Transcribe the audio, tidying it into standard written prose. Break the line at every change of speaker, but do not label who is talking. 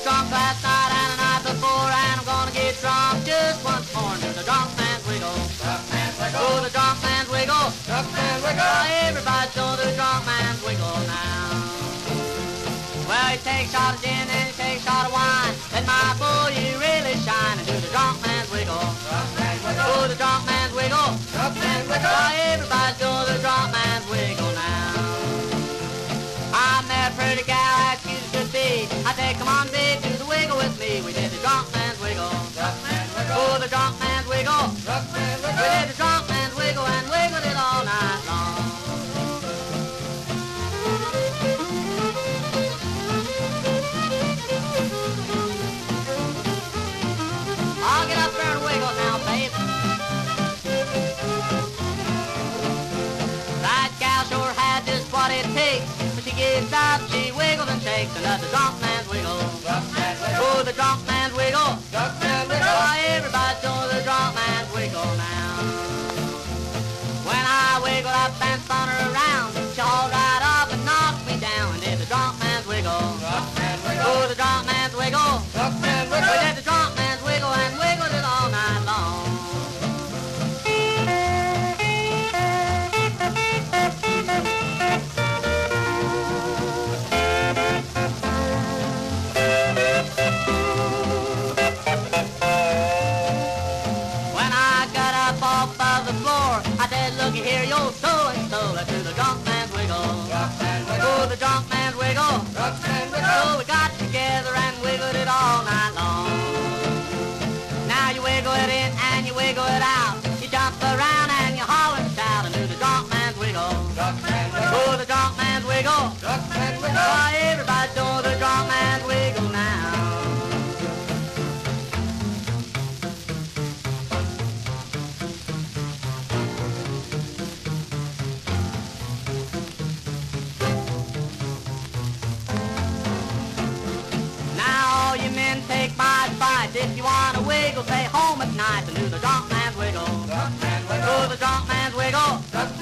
was drunk last night and the night before, and I'm gonna get drunk just once more and do the drunk man's wiggle.
Drunk man's wiggle.
Do the drunk man's wiggle.
Drunk man's wiggle.
Everybody's doing the drunk man's wiggle now. Well, you take a shot of gin and you take a shot of wine, then my boy, you really shine and do the drunk man's wiggle.
Drunk man's wiggle.
Do the drunk man's wiggle.
Drunk man's wiggle.
Well, everybody's doing the drunk man's wiggle now. I met a pretty gal as cute as could be. I said, come on, babe, do the wiggle with me. We did the drunk man's wiggle.
Drunk man's wiggle.
Oh, the drunk man's wiggle.
Drunk man's
We
wiggle.
did the drunk man's wiggle and wiggled it all night long. I'll get up there and wiggle now, babe. That gal sure had just what it takes. When she gets up, she wiggles and shakes, and does the drunk man's wiggle.
Drunk man's wiggle.
Oh, the drunk man's wiggle.
Drunk man's wiggle.
Why, everybody's doing the drunk man's wiggle now. When I wiggle up and spun her around, she hauled right up and knocked me down and did the drunk man's wiggle.
Drunk man's wiggle.
Oh, the drunk man's wiggle.
Drunk man's
We
wiggle.
did the drunk man's wiggle and wiggled it all night long. When I got up off of the floor, I said, looky here, yo, so-and-so, let's do the drunk man's wiggle.
Drunk man's
Oh,
wiggle.
the drunk man's wiggle.
Drunk man's wiggle.
So we got together and wiggled it all night long. Now you wiggle it in and you wiggle it out. You jump around and you holler and shout and do the drunk man's wiggle.
Drunk man's wiggle.
Oh, the drunk man's wiggle.
Drunk man's wiggle.
Why, everybody's doing the drunk man's wiggle now. Now all you men take my advice. If you want to wiggle, stay home at night and do the drunk man's wiggle.
Drunk man's wiggle.
Do the drunk man's wiggle.
Drunk